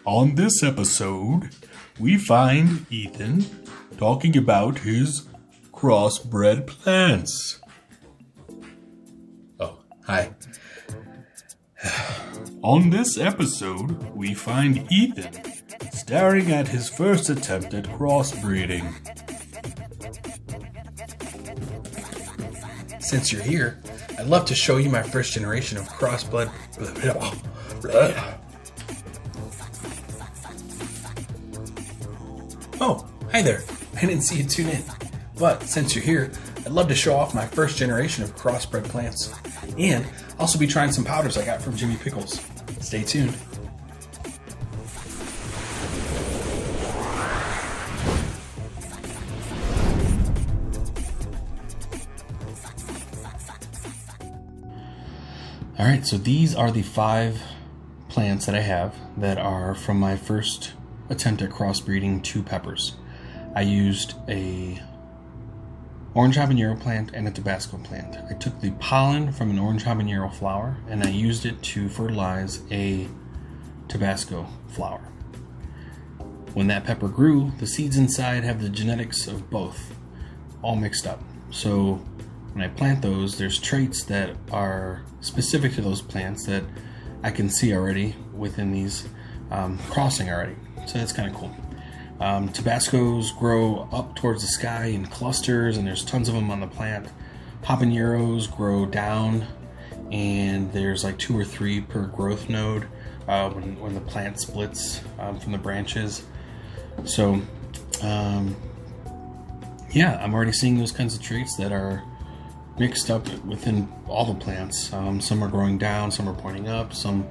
On this episode, we find Ethan talking about his crossbred plants. Oh, hi. On this episode, we find Ethan staring at his first attempt at crossbreeding. Since you're here, I'd love to show you my first generation of crossbred. Oh, hi there. I didn't see you tune in. But since you're here, I'd love to show off my first generation of crossbred plants. And also be trying some powders I got from Jimmy Pickles. Stay tuned. Alright, so these are the 5 plants that I have that are from my first attempt at crossbreeding 2 peppers. I used a orange habanero plant and a Tabasco plant. I took the pollen from an orange habanero flower and I used it to fertilize a Tabasco flower. When that pepper grew, the seeds inside have the genetics of both all mixed up. So when I plant those, there's traits that are specific to those plants that I can see already within these crossing already. So that's kind of cool. Tabascos grow up towards the sky in clusters, and there's tons of them on the plant. Habaneros grow down, and there's like 2 or 3 per growth node when the plant splits from the branches. So, yeah, I'm already seeing those kinds of traits that are mixed up within all the plants. Some are growing down, some are pointing up, some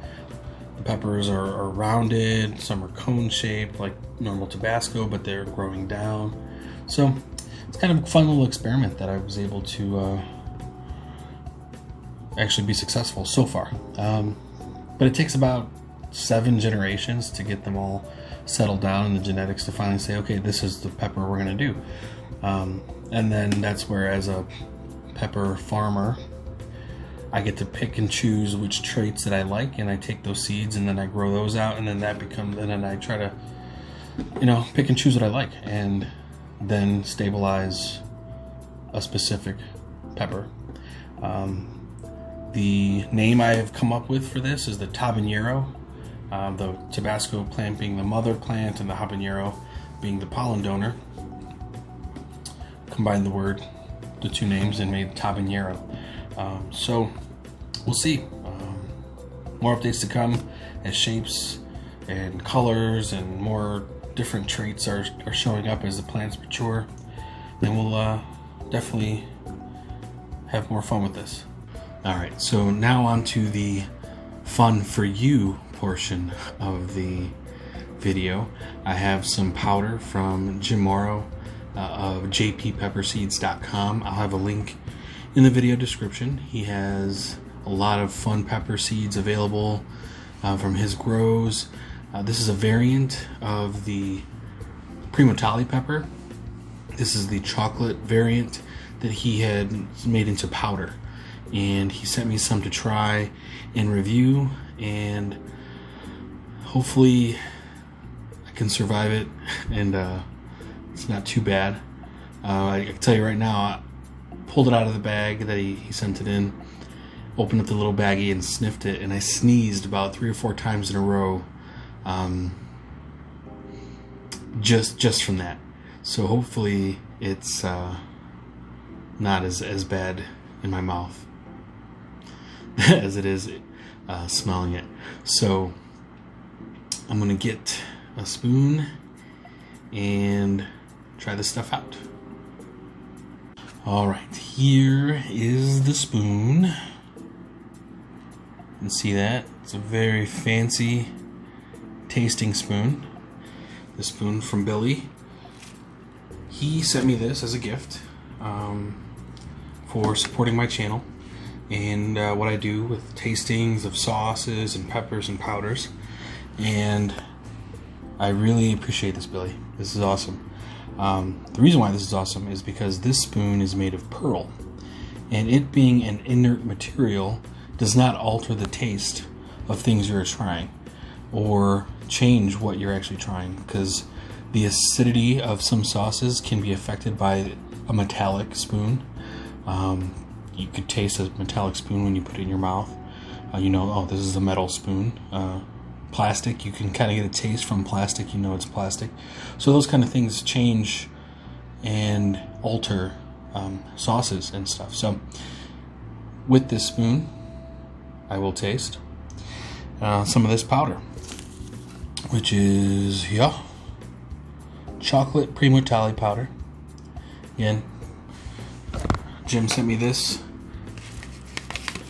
the peppers are rounded, some are cone shaped like normal Tabasco, but they're growing down. So it's kind of a fun little experiment that I was able to actually be successful so far. But it takes about 7 generations to get them all settled down in the genetics to finally say, okay, this is the pepper we're going to do. And then that's where, as a pepper farmer, I get to pick and choose which traits that I like, and I take those seeds and then I grow those out, and then and then I try to, pick and choose what I like, and then stabilize a specific pepper. The name I have come up with for this is the Tabanero, the Tabasco plant being the mother plant and the habanero being the pollen donor. Combined the 2 names and made Tabanero. So we'll see. More updates to come as shapes and colors and more different traits are showing up as the plants mature. Then we'll definitely have more fun with this. Alright, so now on to the fun for you portion of the video. I have some powder from Jim Morrow of jppepperseeds.com. I'll have a link in the video description. He has a lot of fun pepper seeds available from his grows. This is a variant of the Primotali pepper. This is the chocolate variant that he had made into powder, and he sent me some to try and review, and hopefully I can survive it and it's not too bad. I can tell you right now, I pulled it out of the bag that he sent it in, opened up the little baggie and sniffed it, and I sneezed about 3 or 4 times in a row, just from that. So hopefully it's not as bad in my mouth as it is smelling it. So I'm gonna get a spoon and try this stuff out. Alright, here is the spoon. You can see that. It's a very fancy tasting spoon. The spoon from Billy. He sent me this as a gift for supporting my channel and what I do with tastings of sauces and peppers and powders. And I really appreciate this, Billy. This is awesome. The reason why this is awesome is because this spoon is made of pearl, and it being an inert material does not alter the taste of things you're trying or change what you're actually trying, because the acidity of some sauces can be affected by a metallic spoon. You could taste a metallic spoon when you put it in your mouth. Oh, this is a metal spoon. Plastic, you can kind of get a taste from plastic, it's plastic. So those kind of things change and alter sauces and stuff. So with this spoon, I will taste some of this powder, which is chocolate primo tally powder. Again, Jim sent me this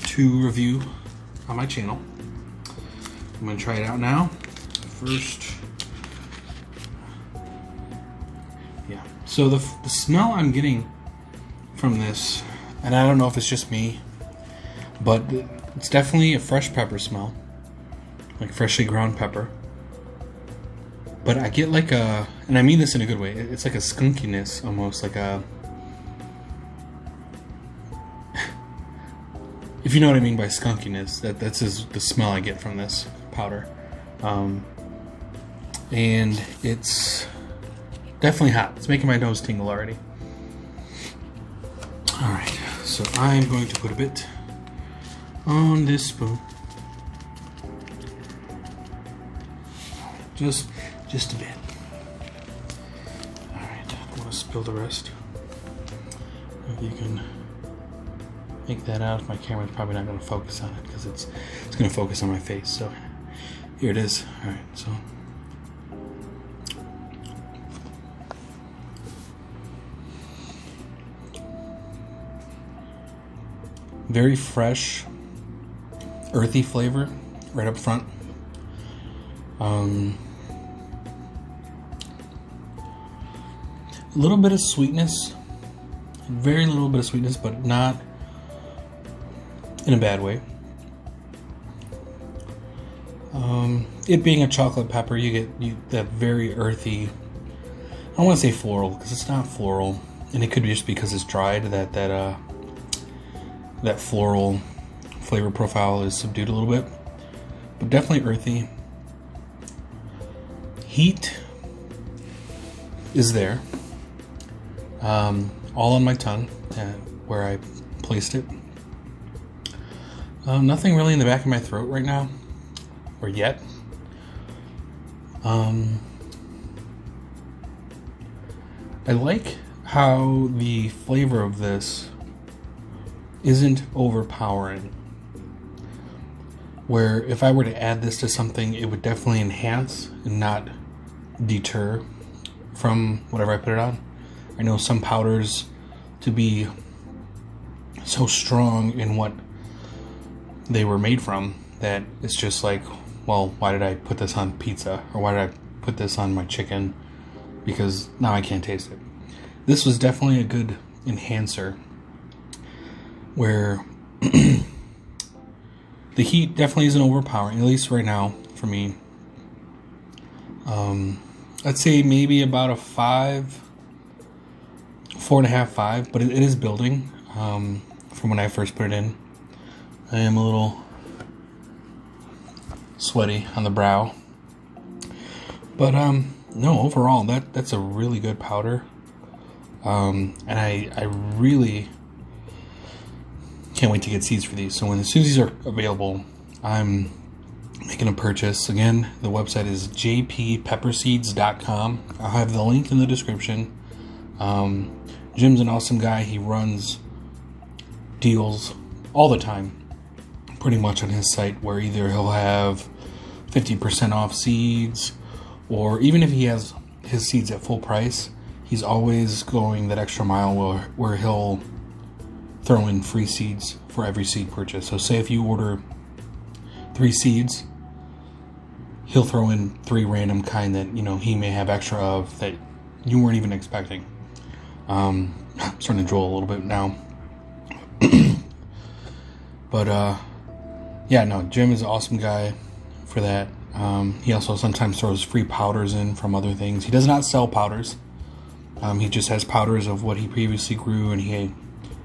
to review on my channel. I'm going to try it out now. First, so the smell I'm getting from this, and I don't know if it's just me, but it's definitely a fresh pepper smell, like freshly ground pepper. But I get like a, and I mean this in a good way, it's like a skunkiness, almost like a, if you know what I mean by skunkiness, that's the smell I get from this powder. And it's definitely hot. It's making my nose tingle already. Alright, so I'm going to put a bit on this spoon. Just a bit. Alright, I don't want to spill the rest. If you can make that out. My camera's probably not going to focus on it because it's going to focus on my face. So here it is. All right, so very fresh, earthy flavor right up front. A little bit of sweetness, very little bit of sweetness, but not in a bad way. It being a chocolate pepper, you get that very earthy, I don't want to say floral because it's not floral, and it could be just because it's dried that floral flavor profile is subdued a little bit, but definitely earthy. Heat is there, all on my tongue where I placed it. Nothing really in the back of my throat right now, or yet. I like how the flavor of this isn't overpowering. Where if I were to add this to something, it would definitely enhance and not deter from whatever I put it on. I know some powders to be so strong in what they were made from that it's just like, well, why did I put this on pizza, or why did I put this on my chicken, because now I can't taste it. This was definitely a good enhancer where the heat definitely isn't overpowering, at least right now for me. I'd say maybe about a 5, 4.5, 5, but it is building from when I first put it in. I am a little sweaty on the brow, but no, overall that's a really good powder, and I really can't wait to get seeds for these. So as soon as these are available, I'm making a purchase. Again, the website is jppepperseeds.com. I'll have the link in the description. Jim's an awesome guy. He runs deals all the time, pretty much on his site, where either he'll have 50% off seeds, or even if he has his seeds at full price, he's always going that extra mile where he'll throw in free seeds for every seed purchase. So say if you order 3 seeds, he'll throw in 3 random kind that he may have extra of that you weren't even expecting. I'm starting to drool a little bit now. But yeah, no, Jim is an awesome guy for that. He also sometimes throws free powders in from other things. He does not sell powders. He just has powders of what he previously grew, and he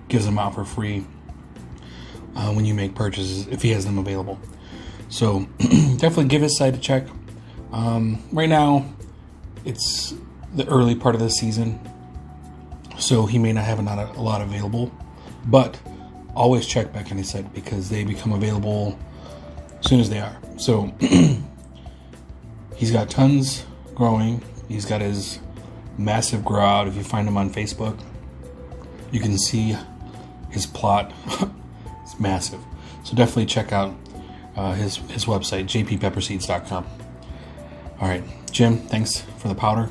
gives them out for free when you make purchases, if he has them available. So definitely give his site a check. Right now, it's the early part of the season, so he may not have a lot available, but always check back on his site because they become available as soon as they are. So he's got tons growing. He's got his massive grow out. If you find him on Facebook, you can see his plot. It's massive. So definitely check out his website, jppepperseeds.com. All right, Jim, thanks for the powder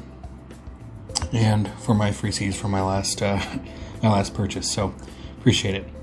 and for my free seeds for my last purchase. So appreciate it.